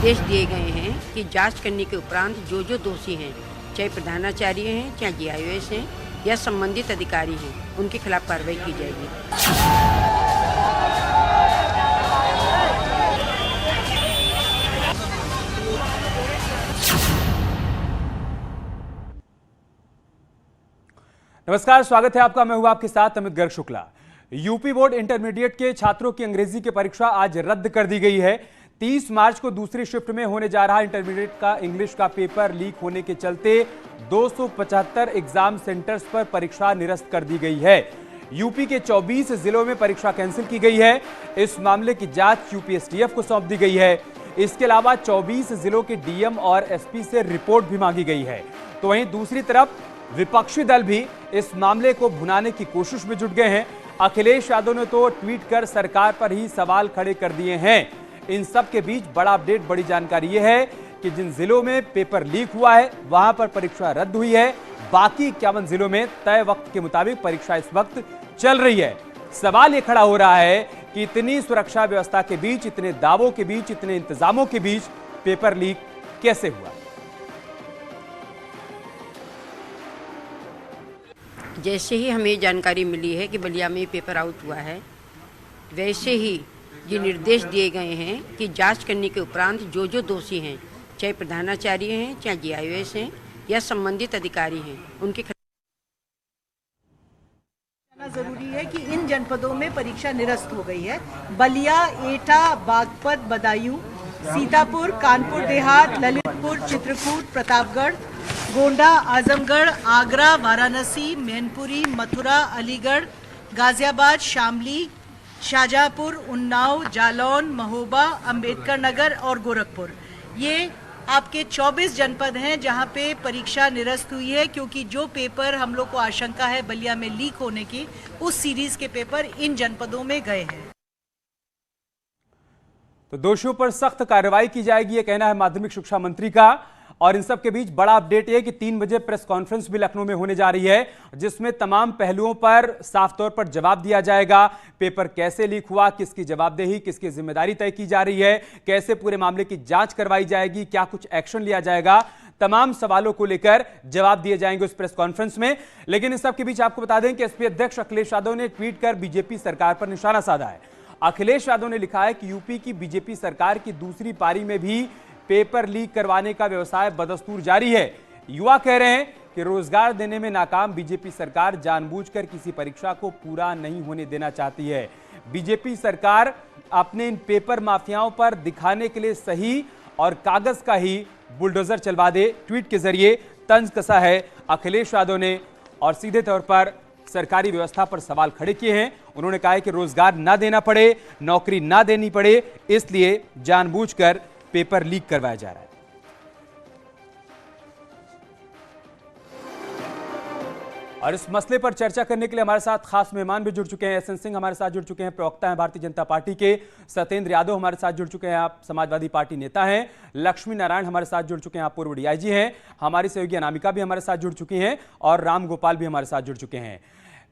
निर्देश दिए गए हैं कि जांच करने के उपरांत जो जो दोषी हैं, चाहे प्रधानाचार्य हैं, चाहे जीआईओएस हैं या संबंधित अधिकारी हैं, उनके खिलाफ कार्रवाई की जाएगी। नमस्कार, स्वागत है आपका। मैं हूं आपके साथ Amit Garg Shukla. UP board intermediate के छात्रों की अंग्रेजी की परीक्षा आज रद्द कर दी गई है। 30 मार्च को दूसरी शिफ्ट में होने जा रहा इंटरमीडिएट का इंग्लिश का पेपर लीक होने के चलते 275 एग्जाम सेंटर्स पर परीक्षा निरस्त कर दी गई है। यूपी के 24 जिलों में परीक्षा कैंसिल की गई है। इस मामले की जांच यूपीएसटीएफ को सौंप दी गई है। इसके अलावा 24 जिलों के डीएम और एसपी से रिपोर्ट भी मांगी गई है। तो वहीं दूसरी तरफ विपक्षी दल भी इस मामले को भुनाने की कोशिश में जुट गए हैं। अखिलेश यादव ने तो ट्वीट कर सरकार पर ही सवाल खड़े कर दिए हैं। इन सब के बीच बड़ा अपडेट, बड़ी जानकारी यह है कि जिन जिलों में पेपर लीक हुआ है वहां पर परीक्षा रद्द हुई है। बाकी 51 जिलों में तय वक्त के मुताबिक परीक्षा इस वक्त चल रही है। सवाल यह खड़ा हो रहा है कि इतनी सुरक्षा व्यवस्था के बीच, इतने दावों के बीच, इतने इंतजामों के बीच पेपर लीक कैसे हुआ। जैसे ही हमें जानकारी मिली है कि बलिया में पेपर आउट हुआ है, वैसे ही ये निर्देश दिए गए हैं कि जांच करने के उपरांत जो जो दोषी हैं, चाहे प्रधानाचार्य हैं, चाहे जीआईओएस हैं या संबंधित अधिकारी हैं, उनके जरूरी है कि इन जनपदों में परीक्षा निरस्त हो गई है। बलिया, एटा, बागपत, बदायूं, सीतापुर, कानपुर देहात, ललितपुर, चित्रकूट, प्रतापगढ़, गोंडा, आजमगढ़, आगरा, वाराणसी, मैनपुरी, मथुरा, अलीगढ़, गाजियाबाद, शामली, शाहजहांपुर, उन्नाव, जालौन, महोबा, अंबेडकर नगर और गोरखपुर, ये आपके 24 जनपद हैं जहां पे परीक्षा निरस्त हुई है, क्योंकि जो पेपर हम लोग को आशंका है बलिया में लीक होने की, उस सीरीज के पेपर इन जनपदों में गए हैं। तो दोषियों पर सख्त कार्रवाई की जाएगी, यह कहना है माध्यमिक शिक्षा मंत्री का। और इन सब के बीच बड़ा अपडेट यह कि 3 बजे प्रेस कॉन्फ्रेंस भी लखनऊ में होने जा रही है, जिसमें तमाम पहलुओं पर साफ तौर पर जवाब दिया जाएगा। पेपर कैसे लीक हुआ, किसकी जवाबदेही, किसकी जिम्मेदारी तय की जा रही है, कैसे पूरे मामले की जांच करवाई जाएगी, क्या कुछ एक्शन लिया जाएगा, तमाम सवालों को लेकर जवाब दिए जाएंगे उस प्रेस कॉन्फ्रेंस में। लेकिन इस सब के बीच आपको बता दें कि एसपी अध्यक्ष अखिलेश यादव ने ट्वीट कर बीजेपी सरकार पर निशाना साधा है। अखिलेश यादव ने लिखा है कि यूपी की बीजेपी सरकार की दूसरी पारी में भी पेपर लीक करवाने का व्यवसाय बदस्तूर जारी है। युवा कह रहे हैं कि रोजगार देने में नाकाम बीजेपी सरकार जानबूझकर किसी परीक्षा को पूरा नहीं होने देना चाहती है। बीजेपी सरकार अपने इन पेपर माफियाओं पर दिखाने के लिए सही और कागज का ही बुलडोजर चलवा दे, ट्वीट के जरिए तंज कसा है अखिलेश यादव ने और सीधे तौर पर सरकारी व्यवस्था पर सवाल खड़े किए हैं। उन्होंने कहा है कि रोजगार ना देना पड़े, नौकरी ना देनी पड़े, इसलिए जानबूझकर पेपर लीक करवाया जा रहा है। और इस मसले पर चर्चा करने के लिए हमारे साथ खास मेहमान भी जुड़ चुके हैं। एसएन सिंह हमारे साथ जुड़ चुके हैं, प्रवक्ता हैं भारतीय जनता पार्टी के। सत्येंद्र यादव हमारे साथ जुड़ चुके हैं, आप समाजवादी पार्टी नेता हैं। लक्ष्मी नारायण हमारे साथ जुड़ चुके हैं, आप पूर्व डीआईजी हैं। हमारी सहयोगी अनामिका भी हमारे साथ जुड़ चुकी हैं और राम गोपाल भी हमारे साथ जुड़ चुके हैं।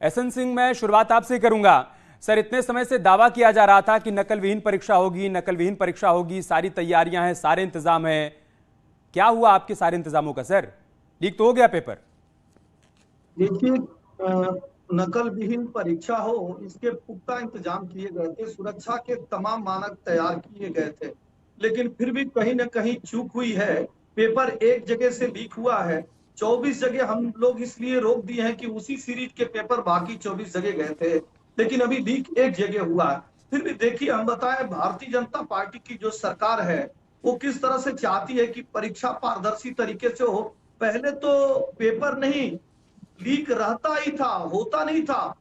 एसएन सिंह, मैं शुरुआत आपसे करूंगा। सर, इतने समय से दावा किया जा रहा था कि नकल विहीन परीक्षा होगी, नकल विहीन परीक्षा होगी, सारी तैयारियां हैं, सारे इंतजाम हैं। क्या हुआ आपके सारे इंतजामों का? सर, लीक तो हो गया पेपर। देखिए, नकल विहीन परीक्षा हो, इसके पुख्ता इंतजाम किए गए थे, सुरक्षा के तमाम मानक तैयार किए गए थे, लेकिन फिर भी कहीं न कहीं चूक हुई है। पेपर एक जगह से लीक हुआ है, 24 जगह हम लोग इसलिए रोक दिए हैं कि उसी सीरीज के पेपर बाकी 24 जगह गए थे, लेकिन अभी लीक एक जगह हुआ है। फिर भी देखिए, हम बताएं, भारतीय जनता पार्टी की जो सरकार है वो किस तरह से चाहती है कि परीक्षा पारदर्शी तरीके से हो। पहले तो पेपर नहीं लीक रहता ही था, होता नहीं था।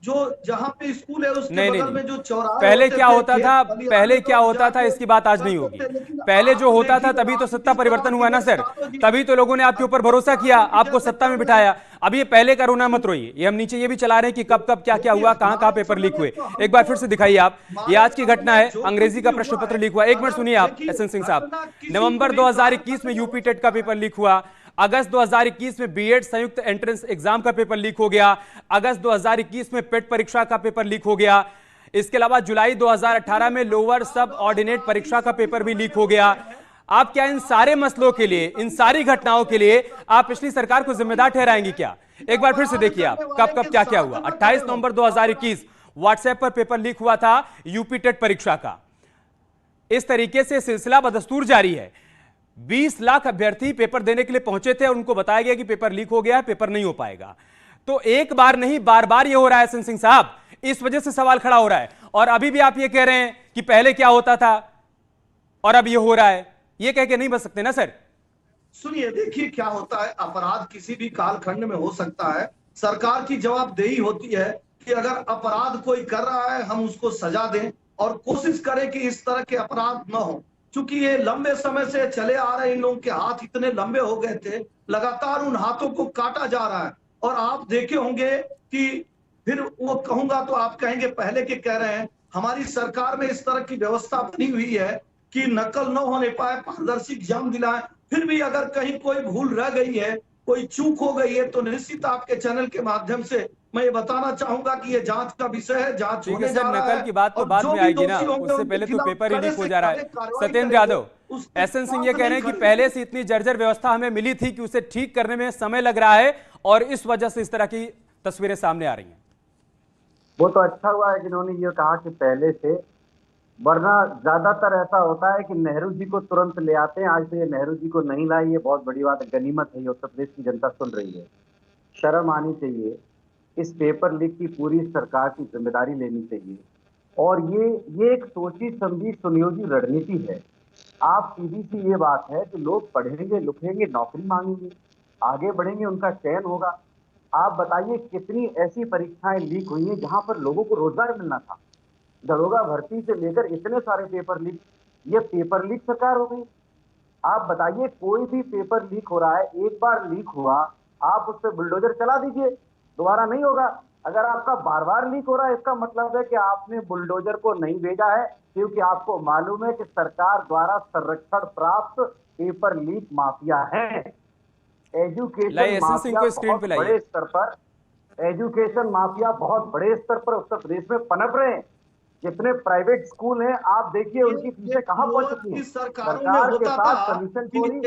जो जहां पे स्कूल है उसके बगल में जो चौराहे पहले क्या होता था, पहले क्या होता था, इसकी बात आज नहीं होगी। पहले जो होता था तभी तो सत्ता परिवर्तन हुआ ना सर, तभी तो लोगों ने आपके ऊपर भरोसा किया, आपको सत्ता में बिठाया। अब ये पहले का रोना मत रोइए, ये हम नीचे ये भी चला रहे हैं कि कब कब क्या क्या हुआ, कहां कहां पेपर लीक हुए। एक बार फिर से दिखाइए आप, ये आज की घटना है, अंग्रेजी का प्रश्न पत्र लीक हुआ। एक मिनट सुनिए आप एसएन सिंह साहब। नवंबर 2021 में यूपी टेट का पेपर लीक हुआ, अगस्त 2021 में बीएड संयुक्त एंट्रेंस एग्जाम का पेपर लीक हो गया, अगस्त 2021 में पेट परीक्षा का पेपर लीक हो गया। इसके अलावा जुलाई 2018 में लोअर सब ऑर्डिनेट परीक्षा का पेपर भी लीक हो गया। आप क्या इन सारे मसलों के लिए, इन सारी घटनाओं के लिए आप पिछली सरकार को जिम्मेदार ठहराएंगी क्या? एक बार फिर से देखिए आप कब क्या क्या हुआ। 28 नवंबर 2021 व्हाट्सएप पर पेपर लीक हुआ था यूपी टेट परीक्षा का। इस तरीके से सिलसिला बदस्तूर जारी है। 20 लाख अभ्यर्थी पेपर देने के लिए पहुंचे थे और उनको बताया गया कि पेपर लीक हो गया है, पेपर नहीं हो पाएगा। तो एक बार नहीं, बार बार ये हो रहा है एसएन सिंह साहब, इस वजह से सवाल खड़ा हो रहा है। और अभी भी आप ये कह रहे हैं कि पहले क्या होता था और अब ये हो रहा है, ये कह के नहीं बच सकते ना सर। सुनिए, देखिए क्या होता है, अपराध किसी भी कालखंड में हो सकता है। सरकार की जवाबदेही होती है कि अगर अपराध कोई कर रहा है हम उसको सजा दें और कोशिश करें कि इस तरह के अपराध न हो। चूंकि ये लंबे समय से चले आ रहे, इन लोगों के हाथ इतने लंबे हो गए थे, लगातार उन हाथों को काटा जा रहा है। और आप देखे होंगे कि फिर वो कहूंगा तो आप कहेंगे पहले के कह रहे हैं, हमारी सरकार में इस तरह की व्यवस्था बनी हुई है कि नकल न होने पाए, पारदर्शी एग्जाम दिलाएं। फिर भी अगर कहीं कोई भूल रह गई है, कोई चूक हो गई है, तो निश्चित आपके चैनल के माध्यम से मैं ये बताना चाहूंगा कि ये जांच का विषय है, जांच होने जा रहा है। नकल की बात तो बाद में आएगी ना, उससे पहले तो पेपर ही लीक हो जा रहा है। सत्येंद्र यादव, एसएन सिंह ये कह रहे हैं कि पहले से इतनी जर्जर व्यवस्था हमें मिली थी कि उसे ठीक करने में समय लग रहा है और इस वजह से इस तरह की तस्वीरें सामने आ रही हैं। वो तो अच्छा हुआ है जिन्होंने ये कहा कि पहले से, वरना ज्यादातर ऐसा होता है कि नेहरू जी को तुरंत ले आते हैं। आज तो ये नेहरू जी को नहीं लाई, ये बहुत बड़ी बात है, गनीमत है। ये उत्तर प्रदेश की जनता सुन रही है, शर्म आनी चाहिए। इस पेपर लीक की पूरी सरकार की जिम्मेदारी लेनी चाहिए। और ये एक सोची समझी सुनियोजित रणनीति है। आप सीधी सी ये बात है कि लोग पढ़ेंगे लिखेंगे, नौकरी मांगेंगे, आगे बढ़ेंगे, उनका चयन होगा। आप बताइए कितनी ऐसी परीक्षाएं लीक हुई हैं जहां पर लोगों को रोजगार मिलना था। दरोगा भर्ती से लेकर इतने सारे पेपर लीक, ये पेपर लीक सरकार हो गई। आप बताइए, कोई भी पेपर लीक हो रहा है, एक बार लीक हुआ आप उस पर बुलडोजर चला दीजिए, दोबारा नहीं होगा। अगर आपका बार बार लीक हो रहा है, इसका मतलब है कि आपने बुलडोजर को नहीं भेजा है, क्योंकि आपको मालूम है कि सरकार द्वारा संरक्षण प्राप्त पेपर लीक माफिया है। एजुकेशन माफिया बहुत बड़े स्तर पर, एजुकेशन माफिया बहुत बड़े स्तर पर उत्तर प्रदेश में पनप रहे हैं। जितने प्राइवेट स्कूल हैं आप देखिए उनकी फीसें कहां पहुंच चुकी हैं। सरकार के साथ कमीशन चोरी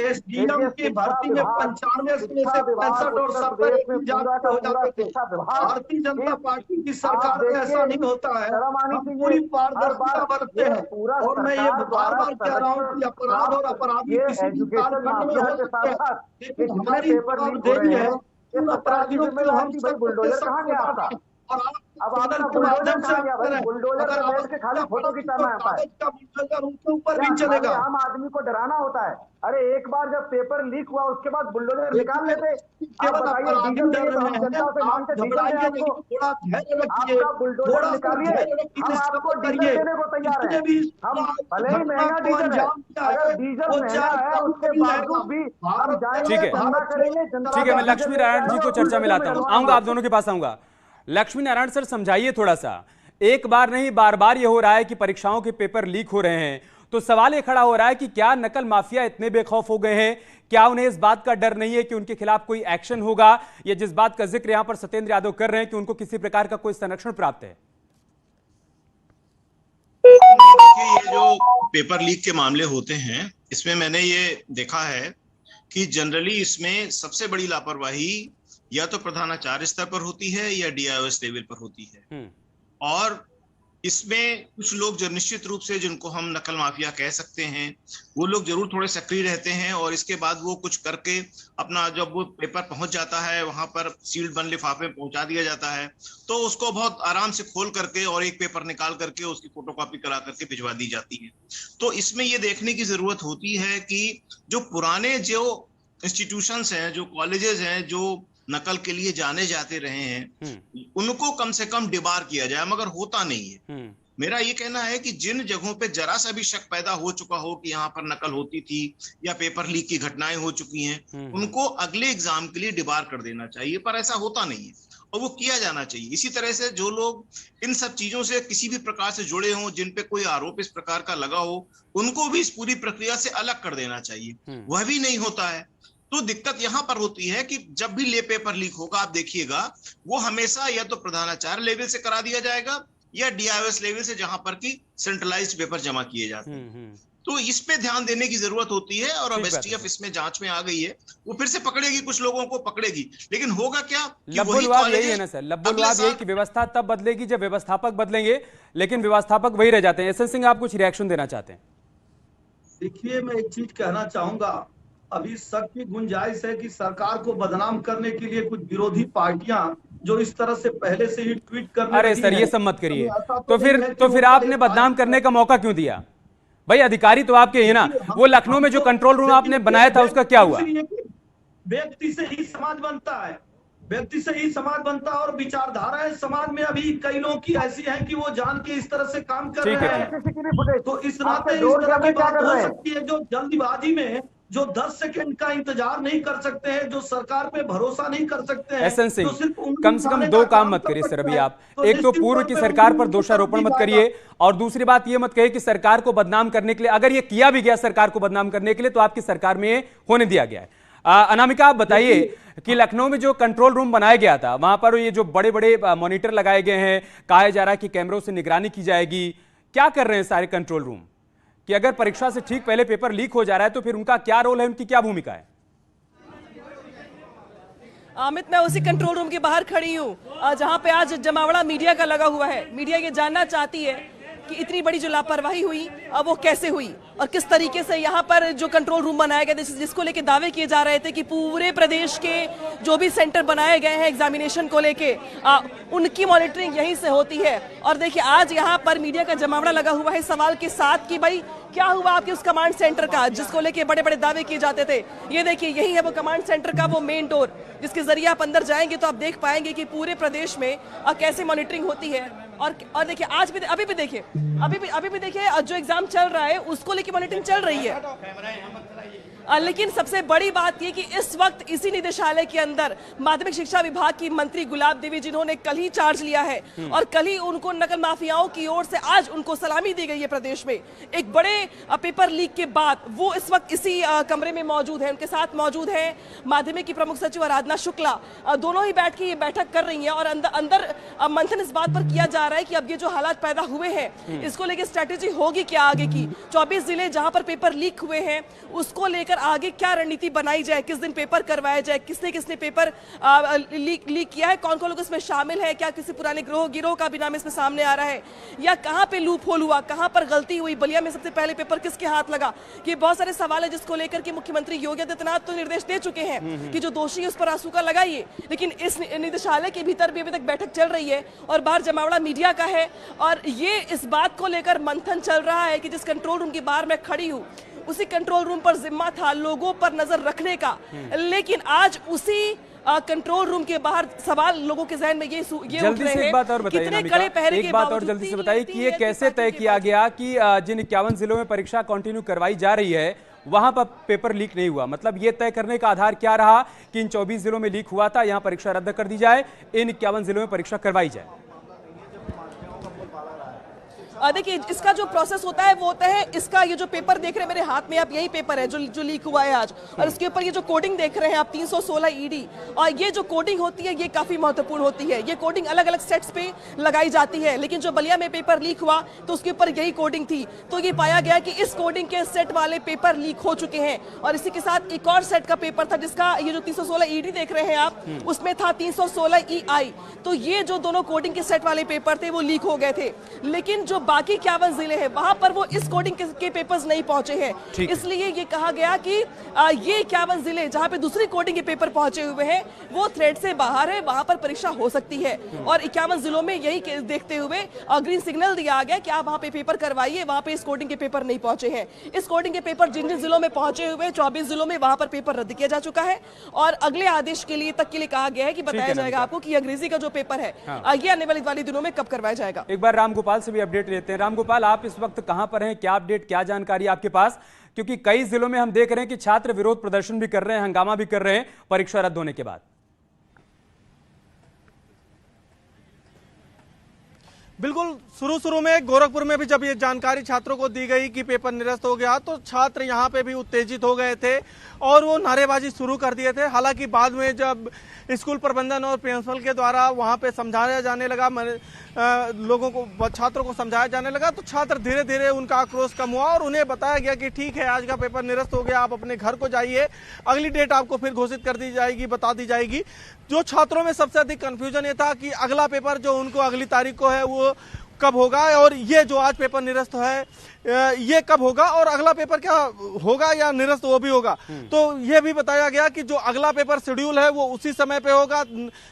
की भर्ती में 95 में से 65 और 70 में पूरा का पूरा शिक्षा विभाग। भारतीय जनता पार्टी की सरकार में ऐसा नहीं होता है, हम पूरी पारदर्शिता बरतते हैं। और मैं ये बार बार कह रहा हूँ कि अपराध और अपराधी किसी भी कालखंड में हो सकते हैं, लेकिन हमारी जवाबदेही है उन अपराधियों को हम सब बुलडोजर कहाँ गया था। अब आपका बुलडोजर कहाँ गया भाई? बुलडोजर पे बैठ के खाली फोटो खिंचाना आता है, उनके ऊपर भी चलेगा। आम आदमी को डराना होता है। अरे एक बार जब पेपर लीक हुआ उसके बाद बुलडोजर निकाल लेते। आप बताइए, डीजल चाहिए तो हम जनता से मांग के डीजल दें आपको। आपका बुलडोजर निकालिए, हम आपको डीजल देने को तैयार है। हम भले ही महंगा डीजल है, अगर डीजल महंगा है उसके बावजूद भी हम जाएंगे, धरना करेंगे। ठीक है, मैं लक्ष्मी नारायण जी को चर्चा में लाता हूँ, आऊंगा आप दोनों के पास आऊंगा। लक्ष्मी नारायण सर, समझाइए थोड़ा सा। एक बार नहीं, बार बार ये हो रहा है कि परीक्षाओं के पेपर लीक हो रहे हैं, तो सवाल ये खड़ा हो रहा है कि क्या नकल माफिया इतने बेखौफ हो गए हैं? क्या उन्हें इस बात का डर नहीं है कि उनके खिलाफ कोई एक्शन होगा? या जिस बात का जिक्र यहां पर सत्येंद्र यादव कर रहे हैं कि उनको किसी प्रकार का कोई संरक्षण प्राप्त है? देखिए, ये जो पेपर लीक के मामले होते हैं, इसमें मैंने ये देखा है कि जनरली इसमें सबसे बड़ी लापरवाही या तो प्रधानाचार्य स्तर पर होती है या डीआईओएस लेवल पर होती है। और इसमें कुछ लोग जो निश्चित रूप से, जिनको हम नकल माफिया कह सकते हैं, वो लोग जरूर थोड़े सक्रिय रहते हैं और इसके बाद वो कुछ करके अपना, जब वो पेपर पहुंच जाता है वहां पर सील्ड बंद लिफाफे में पहुंचा दिया जाता है, तो उसको बहुत आराम से खोल करके और एक पेपर निकाल करके उसकी फोटोकॉपी करा करके भिजवा दी जाती है। तो इसमें ये देखने की जरूरत होती है कि जो पुराने जो इंस्टीट्यूशंस हैं, जो कॉलेजेस हैं, जो नकल के लिए जाने जाते रहे हैं, उनको कम से कम डिबार किया जाए, मगर होता नहीं है। मेरा ये कहना है कि जिन जगहों पे जरा सा भी शक पैदा हो चुका हो कि यहाँ पर नकल होती थी या पेपर लीक की घटनाएं हो चुकी हैं, उनको अगले एग्जाम के लिए डिबार कर देना चाहिए, पर ऐसा होता नहीं है और वो किया जाना चाहिए। इसी तरह से जो लोग इन सब चीजों से किसी भी प्रकार से जुड़े हों, जिन पे कोई आरोप इस प्रकार का लगा हो, उनको भी इस पूरी प्रक्रिया से अलग कर देना चाहिए। वह भी नहीं होता है। तो दिक्कत यहां पर होती है कि जब भी पेपर लीक होगा, आप देखिएगा, वो हमेशा या तो प्रधानाचार्य लेवल से करा दिया जाएगा या डीआईओएस लेवल से जहां पर की सेंट्रलाइज्ड पेपर जमा किए जाते हैं। तो इस पे ध्यान देने की जरूरत होती है, और अब एसटीएफ इसमें जांच में आ गई है, वो फिर से पकड़ेगी, कुछ लोगों को पकड़ेगी, लेकिन होगा क्या कि वही यही है ना सर, लब्बुलवाब यही कि व्यवस्था तब बदलेगी जब व्यवस्थापक बदलेंगे, लेकिन व्यवस्थापक वही रह जाते हैं। एस एन सिंह, आप कुछ रिएक्शन देना चाहते हैं? देखिए, मैं एक चीज कहना चाहूंगा, अभी शक की गुंजाइश है कि सरकार को बदनाम करने के लिए कुछ विरोधी पार्टियां जो इस तरह से पहले से ही ट्वीट करने अरे सर, ये सब मत करिए। तो फिर आपने बदनाम करने का मौका क्यों दिया भाई? अधिकारी तो आपके ही ना। वो लखनऊ में जो कंट्रोल रूम आपने बनाया था उसका क्या हुआ? व्यक्ति से ही समाज बनता है, व्यक्ति से ही समाज बनता है, और विचारधाराएं समाज में अभी कई लोगों की ऐसी हैं कि वो जान के इस तरह से काम कर रहे हैं। तो इस नाते इस तरह की बात हो सकती है, जो जल्दबाजी में जो 10 सेकंड का इंतजार नहीं कर सकते हैं, जो सरकार पे भरोसा नहीं कर सकते हैं। एस एन सिंह, कम से कम दो काम मत करिए सर अभी आप। एक तो पूर्व की सरकार पर दोषारोपण मत करिए, और दूसरी बात ये मत कहिए कि सरकार को बदनाम करने के लिए, अगर ये किया भी गया सरकार को बदनाम करने के लिए, तो आपकी सरकार में ये होने दिया गया है। अनामिका, आप बताइए कि लखनऊ में जो कंट्रोल रूम बनाया गया था, वहां पर ये जो बड़े बड़े मॉनिटर लगाए गए हैं, कहा जा रहा है कि कैमरों से निगरानी की जाएगी, क्या कर रहे हैं सारे कंट्रोल रूम? कि अगर परीक्षा से ठीक पहले पेपर लीक हो जा रहा है तो फिर उनका क्या रोल है, उनकी क्या भूमिका है? अमित, मैं उसी कंट्रोल रूम के बाहर खड़ी हूँ जहां पे आज जमावड़ा मीडिया का लगा हुआ है। मीडिया ये जानना चाहती है कि इतनी बड़ी जो लापरवाही हुई अब वो कैसे हुई, और किस तरीके से यहाँ पर जो कंट्रोल रूम बनाया गया जिसको लेके दावे किए जा रहे थे कि पूरे प्रदेश के जो भी सेंटर बनाए गए हैं एग्जामिनेशन को लेके उनकी मॉनिटरिंग यहीं से होती है। और देखिए, आज यहाँ पर मीडिया का जमावड़ा लगा हुआ है सवाल के साथ कि भाई क्या हुआ आपके उस कमांड सेंटर का जिसको लेके बड़े बड़े दावे किए जाते थे। ये देखिए, यही है वो कमांड सेंटर का वो मेन डोर, जिसके जरिए आप अंदर जाएंगे तो आप देख पाएंगे कि पूरे प्रदेश में कैसे मॉनिटरिंग होती है। और देखिए, आज भी अभी भी देखिए, अभी भी देखिए, जो एग्जाम चल रहा है उसको लेके मॉनिटरिंग चल रही है। लेकिन सबसे बड़ी बात ये कि इस वक्त इसी निदेशालय के अंदर माध्यमिक शिक्षा विभाग की मंत्री गुलाब देवी, जिन्होंने कल ही चार्ज लिया है और कल ही उनको नकल माफियाओं की ओर से आज उनको सलामी दी गई है प्रदेश में एक बड़े पेपर लीक के बाद, वो इस वक्त इसी कमरे में मौजूद है। उनके साथ मौजूद है माध्यमिक की प्रमुख सचिव आराधना शुक्ला। दोनों ही बैठ के ये बैठक कर रही हैं और अंदर मंथन इस बात पर किया जा रहा है कि अब ये जो हालात पैदा हुए हैं इसको लेकर स्ट्रेटेजी होगी क्या आगे की। 24 जिले जहां पर पेपर लीक हुए हैं उसको लेकर आगे क्या रणनीति बनाई जाए, किस दिन पेपर करवाया जाए, किसने किसने पेपर लीक किया है, कौन कौन लोग इसमें शामिल है, क्या किसी पुराने गिरोह का भी नाम इसमें सामने आ रहा है, या कहां पे लूप होल हुआ, कहां पर गलती हुई, बलिया में सबसे पहले पेपर किसके हाथ लगा। ये बहुत सारे सवाल है जिसको लेकर के मुख्यमंत्री योगी आदित्यनाथ तो निर्देश दे चुके हैं कि जो दोषी है उस पर आंसू का लगाइए, लेकिन इस निदेशालय के भीतर भी अभी तक बैठक चल रही है और बाहर जमावड़ा मीडिया का है और ये इस बात को लेकर मंथन चल रहा है कि जिस कंट्रोल रूम के बाहर मैं खड़ी हूं उसी कंट्रोल रूम पर जिम्मा था लोगों पर नजर रखने का, लेकिन आज उसी कंट्रोल रूम के बाहर सवाल लोगों के जहन में ये उठ रहे हैं। एक बात और बताइए, एक बात और जल्दी से बताइए कि ये कैसे तय किया गया कि जिन 51 जिलों में परीक्षा कंटिन्यू करवाई जा रही है वहां पर पेपर लीक नहीं हुआ? मतलब ये तय करने का आधार क्या रहा कि इन 24 जिलों में लीक हुआ था, यहां परीक्षा रद्द कर दी जाए, इन 51 जिलों में परीक्षा करवाई जाए? देखिए, इसका जो प्रोसेस होता है वो होता है, इसका ये जो पेपर देख रहे हैं मेरे हाथ में आप, यही पेपर है जो लीक हुआ है आज, और इसके ऊपर ये जो कोडिंग देख रहे हैं आप 316 ईडी, और ये जो कोडिंग होती है ये काफी महत्वपूर्ण होती है। ये कोडिंग अलग अलग सेट्स पे लगाई जाती है, लेकिन जो बलिया में पेपर लीक हुआ तो उसके ऊपर यही कोडिंग थी, तो ये पाया गया कि इस कोडिंग के सेट वाले पेपर लीक हो चुके हैं। और इसी के साथ एक और सेट का पेपर था जिसका ये जो 316 ईडी देख रहे हैं आप, उसमें था 316 ईआई, तो ये जो दोनों कोडिंग के सेट वाले पेपर थे वो लीक हो गए थे, लेकिन जो बाकी 51 जिले हैं वहां पर वो इस कोडिंग के पेपर्स नहीं पहुंचे हैं। इसलिए ये कहा गया कि ये 51 जिले जहां पे दूसरी कोडिंग के पेपर पहुंचे हुए हैं वो थ्रेड से बाहर है, वहां पर परीक्षा हो सकती है। और 51 जिलों में यही देखते हुए ग्रीन सिग्नल दिया गया कि आप वहां पे पेपर करवाइए, वहां पे इस कोडिंग के पेपर नहीं पहुंचे हैं। इस कोडिंग के पेपर जिन जिन जिलों में पहुंचे हुए 24 जिलों में वहां पर पेपर रद्द किया जा चुका है और अगले आदेश के लिए तक के लिए कहा गया है कि बताया जाएगा आपको कि अंग्रेजी का जो पेपर है ये आने वाले दिनों में कब करवाया जाएगा। एक बार रामगोपाल से भी अपडेट लेते हैं। रामगोपाल, आप इस वक्त कहां पर हैं, क्या अपडेट, क्या जानकारी आपके पास? क्योंकि कई जिलों में हम देख रहे हैं कि छात्र विरोध प्रदर्शन भी कर रहे हैं, हंगामा भी कर रहे हैं परीक्षा रद्द होने के बाद। बिल्कुल शुरू में गोरखपुर में भी जब ये जानकारी छात्रों को दी गई कि पेपर निरस्त हो गया तो छात्र यहाँ पे भी उत्तेजित हो गए थे और वो नारेबाजी शुरू कर दिए थे। हालांकि बाद में जब स्कूल प्रबंधन और प्रिंसिपल के द्वारा वहाँ पे समझाया जाने लगा, लोगों को, छात्रों को समझाया जाने लगा, तो छात्र धीरे धीरे उनका आक्रोश कम हुआ और उन्हें बताया गया कि ठीक है, आज का पेपर निरस्त हो गया, आप अपने घर को जाइए, अगली डेट आपको फिर घोषित कर दी जाएगी, बता दी जाएगी। जो छात्रों में सबसे अधिक कंफ्यूजन ये था कि अगला पेपर जो उनको अगली तारीख को है वो कब होगा और ये जो आज पेपर निरस्त है ये कब होगा और अगला पेपर क्या होगा या निरस्त वो भी होगा। तो ये भी बताया गया कि जो अगला पेपर शेड्यूल है वो उसी समय पे होगा,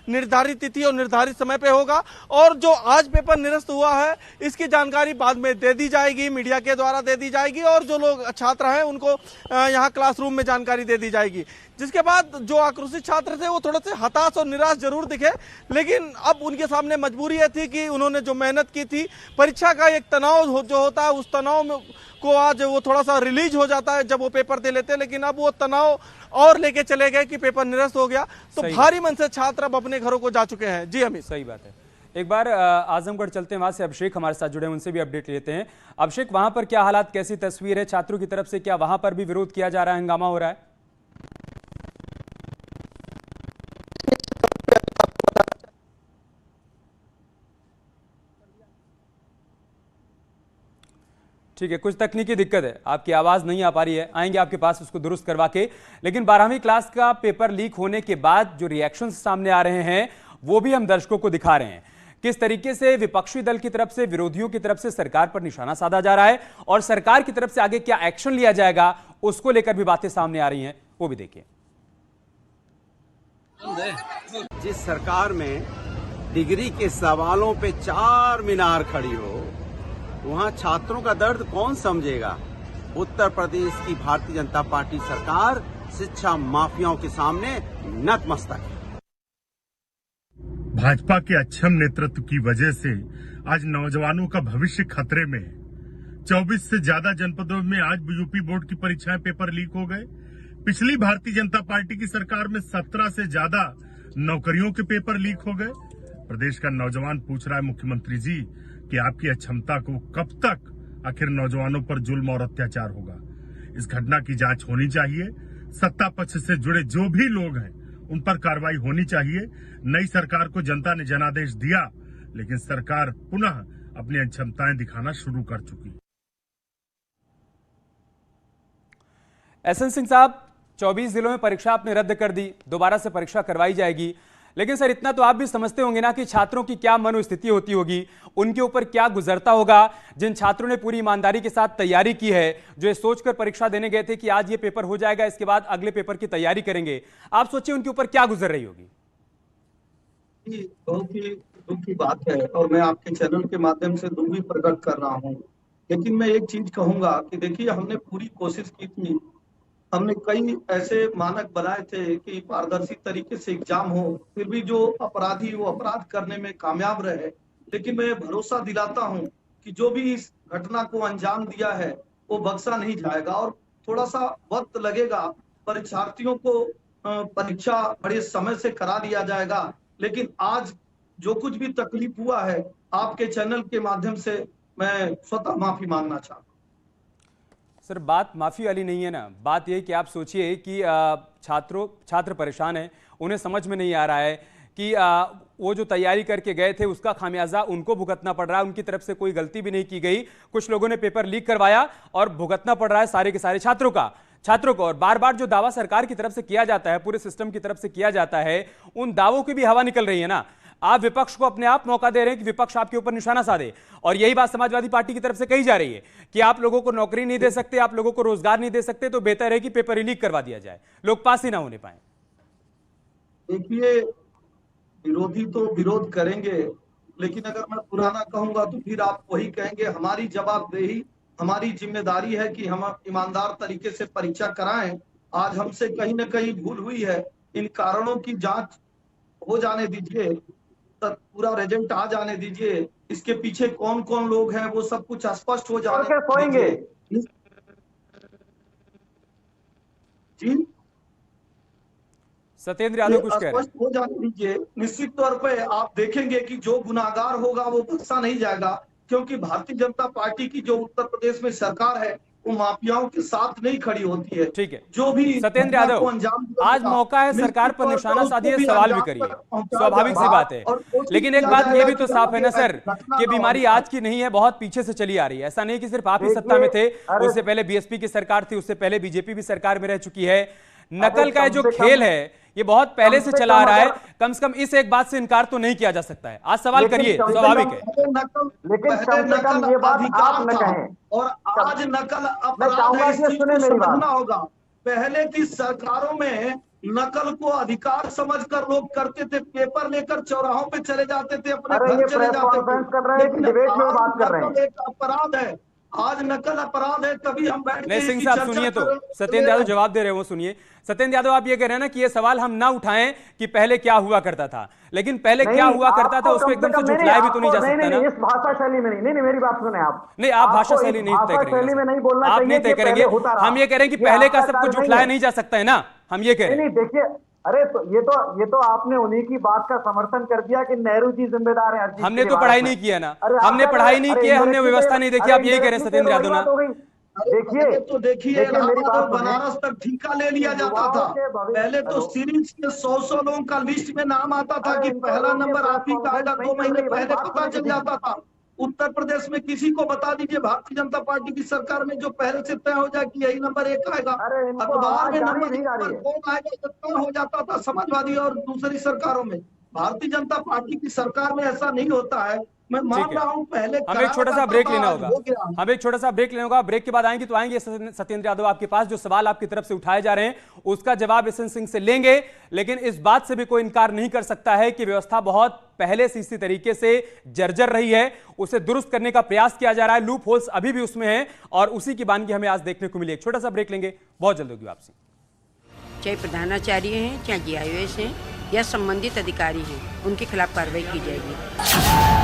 निर्धारित तिथि और निर्धारित समय पे होगा, और जो आज पेपर निरस्त हुआ है इसकी जानकारी बाद में दे दी जाएगी, मीडिया के द्वारा दे दी जाएगी और जो लोग छात्र हैं उनको यहाँ क्लासरूम में जानकारी दे दी जाएगी। जिसके बाद जो आक्रोशित छात्र थे वो थोड़े से हताश और निराश जरूर दिखे, लेकिन अब उनके सामने मजबूरी ये थी कि उन्होंने जो मेहनत की थी, परीक्षा का एक तनाव जो होता है उस तनाव को आज वो थोड़ा सा रिलीज हो जाता है जब वो पेपर दे लेते हैं, लेकिन अब वो तनाव और लेके चले गए कि पेपर निरस्त हो गया, तो भारी मन से छात्र अब अपने घरों को जा चुके हैं। जी अमित, सही बात है। एक बार आजमगढ़ चलते हैं, वहां से अभिषेक हमारे साथ जुड़े हैं, उनसे भी अपडेट लेते हैं। अभिषेक, वहां पर क्या हालात, कैसी तस्वीर है छात्रों की तरफ से, क्या वहां पर भी विरोध किया जा रहा है, हंगामा हो रहा है? ठीक है, कुछ तकनीकी दिक्कत है, आपकी आवाज नहीं आ पा रही है, आएंगे आपके पास उसको दुरुस्त करवा के। लेकिन 12वीं क्लास का पेपर लीक होने के बाद जो रिएक्शंस सामने आ रहे हैं वो भी हम दर्शकों को दिखा रहे हैं, किस तरीके से विपक्षी दल की तरफ से, विरोधियों की तरफ से सरकार पर निशाना साधा जा रहा है और सरकार की तरफ से आगे क्या एक्शन लिया जाएगा उसको लेकर भी बातें सामने आ रही हैं, वो भी देखिए। जिस सरकार में डिग्री के सवालों पे 4 मीनार खड़ी हो, वहां छात्रों का दर्द कौन समझेगा। उत्तर प्रदेश की भारतीय जनता पार्टी सरकार शिक्षा माफियाओं के सामने नतमस्तक है। भाजपा के अक्षम नेतृत्व की वजह से आज नौजवानों का भविष्य खतरे में है। 24 से ज्यादा जनपदों में आज यूपी बोर्ड की परीक्षाएं पेपर लीक हो गए। पिछली भारतीय जनता पार्टी की सरकार में 17 से ज्यादा नौकरियों के पेपर लीक हो गए। प्रदेश का नौजवान पूछ रहा है मुख्यमंत्री जी कि आपकी अक्षमता को कब तक आखिर नौजवानों पर जुल्म और अत्याचार होगा। इस घटना की जांच होनी चाहिए, सत्ता पक्ष से जुड़े जो भी लोग हैं उन पर कार्रवाई होनी चाहिए। नई सरकार को जनता ने जनादेश दिया, लेकिन सरकार पुनः अपनी अक्षमताएं दिखाना शुरू कर चुकी। एसएन सिंह साहब, 24 जिलों में परीक्षा आपने रद्द कर दी, दोबारा से परीक्षा करवाई जाएगी, लेकिन सर इतना तो आप भी समझते होंगे ना कि छात्रों की क्या मनोस्थिति होती होगी, उनके ऊपर क्या गुजरता होगा। जिन छात्रों ने पूरी ईमानदारी के साथ तैयारी की है, जो ये सोचकर परीक्षा देने गए थे कि आज ये पेपर हो जाएगा, इसके बाद अगले पेपर की तैयारी करेंगे, आप सोचिए उनके ऊपर क्या गुजर रही होगी। बहुत ही दुख की बात है और मैं आपके चैनल के माध्यम से दुख भी प्रकट कर रहा हूँ। लेकिन मैं एक चीज कहूंगा कि देखिए, हमने पूरी कोशिश की थी, हमने कई ऐसे मानक बनाए थे कि पारदर्शी तरीके से एग्जाम हो, फिर भी जो अपराधी वो अपराध करने में कामयाब रहे। लेकिन मैं भरोसा दिलाता हूं कि जो भी इस घटना को अंजाम दिया है वो बख्शा नहीं जाएगा और थोड़ा सा वक्त लगेगा, परीक्षार्थियों को परीक्षा बड़े समय से करा दिया जाएगा। लेकिन आज जो कुछ भी तकलीफ हुआ है, आपके चैनल के माध्यम से मैं स्वतः माफी मांगना चाहता हूँ। सर, बात माफी वाली नहीं है ना, बात यह कि आप सोचिए कि छात्र परेशान हैं, उन्हें समझ में नहीं आ रहा है कि वो जो तैयारी करके गए थे उसका खामियाजा उनको भुगतना पड़ रहा है, उनकी तरफ से कोई गलती भी नहीं की गई। कुछ लोगों ने पेपर लीक करवाया और भुगतना पड़ रहा है सारे के सारे छात्रों को। और बार बार जो दावा सरकार की तरफ से किया जाता है, पूरे सिस्टम की तरफ से किया जाता है, उन दावों की भी हवा निकल रही है ना। आप विपक्ष को अपने आप मौका दे रहे हैं कि विपक्ष आपके ऊपर निशाना साधे, और यही बात समाजवादी पार्टी की तरफ से कही जा रही है कि आप लोगों को नौकरी नहीं दे सकते, आप लोगों को रोजगार नहीं दे सकते, तो बेहतर है कि पेपर ही लीक करवा दिया जाए, लोग पास ही ना होने पाए। देखिए, विरोधी तो विरोध करेंगे, लेकिन अगर मैं पुराना कहूंगा तो फिर आप वही कहेंगे। हमारी जवाबदेही, हमारी जिम्मेदारी है कि हम ईमानदार तरीके से परीक्षा कराएं। आज हमसे कहीं ना कहीं भूल हुई है, इन कारणों की जांच हो जाने दीजिए, पूरा रिजल्ट आ जाने दीजिए, इसके पीछे कौन कौन लोग हैं वो सब कुछ स्पष्ट हो जाने दीजिए। जी सत्येंद्र यादव कुछ कह रहे हैं। स्पष्ट हो जाने दीजिए। निश्चित तौर पे आप देखेंगे कि जो गुनाहगार होगा वो बख्शा नहीं जाएगा, क्योंकि भारतीय जनता पार्टी की जो उत्तर प्रदेश में सरकार है वो माफियाओं के साथ नहीं खड़ी होती है। ठीक है, जो भी सत्येंद्र यादव, आज मौका है सरकार पर निशाना साधिए, सवाल भी करिए, स्वाभाविक सी बात है। लेकिन एक बात ये भी तो साफ है ना सर कि बीमारी आज की नहीं है, बहुत पीछे से चली आ रही है। ऐसा नहीं कि सिर्फ आप ही सत्ता में थे, उससे पहले बीएसपी की सरकार थी, उससे पहले बीजेपी भी सरकार में रह चुकी है। नकल का जो खेल है ये बहुत पहले से चला आ रहा है। कम से कम इस एक बात से इनकार तो नहीं किया जा सकता है। आज सवाल करिए, स्वाभाविक है। लेकिन नकल ये बात आप न कहें और आज नकल अपराध है, इस चीज को समझना होगा। पहले की सरकारों में नकल को अधिकार समझकर लोग करते थे, पेपर लेकर चौराहों पे चले जाते थे, अपने घर चले जाते थे। लेकिन एक अपराध है, आज नकल अपराध है, तभी हम बैठ नहीं सिंह साहब सुनिए तो, सत्येंद्र यादव जवाब दे रहे हो, सुनिए। सत्येंद्र यादव आप ये कह रहे हैं ना कि ये सवाल हम ना उठाएं कि पहले क्या हुआ करता था, लेकिन पहले क्या हुआ करता था उसको एकदम से झुठलाया भी तो नहीं जा सकता ना। इस भाषा शैली में नहीं, मेरी बात सुने आप। नहीं, आप भाषा शैली नहीं तय करेंगे, आप नहीं तय करेंगे। हम ये कह रहे हैं कि पहले का सब कुछ झुठलाया नहीं जा सकता है ना, हम ये कह रहे हैं। देखिए, अरे तो ये तो आपने उन्हीं की बात का समर्थन कर दिया कि नेहरू जी जिम्मेदार है। हमने तो पढ़ाई नहीं किया ना, हमने पढ़ाई नहीं की, हमने व्यवस्था नहीं देखी, आप यही कह रहे हैं सत्येंद्र यादव ना। देखिए बनारस तक ठेका ले लिया जाता था। पहले तो सीरीज के 100 लोगों का लिस्ट में नाम आता था कि पहला नंबर आप ही का आएगा, 2 महीने पहले पता चल जाता था। उत्तर प्रदेश में किसी को बता दीजिए भारतीय जनता पार्टी की सरकार में जो पहले से तय हो जाए कि यही नंबर 1 आएगा, अखबार में नंबर कौन आएगा तो तय हो जाता था। समाजवादी और दूसरी सरकारों में, भारतीय जनता पार्टी की सरकार में ऐसा नहीं होता है। मैं मान रहा हूं पहले हमें एक छोटा सा ब्रेक लेना होगा, हमें एक छोटा सा ब्रेक लेना होगा। ब्रेक के बाद आएंगे तो आएंगे सत्येंद्र यादव आपके पास, जो सवाल आपकी तरफ से उठाए जा रहे हैं उसका जवाब एस एन सिंह से लेंगे। लेकिन इस बात से भी कोई इनकार नहीं कर सकता है कि व्यवस्था बहुत पहले से इसी तरीके से जर्जर रही है, उसे दुरुस्त करने का प्रयास किया जा रहा है। लूप होल्स अभी भी उसमें है और उसी की वानगी हमें आज देखने को मिली। एक छोटा सा ब्रेक लेंगे, बहुत जल्द होगी वापसी। चाहे प्रधानाचार्य हैं, चाहे GIOS हैं या संबंधित अधिकारी हैं, उनके खिलाफ कार्रवाई की जाएगी।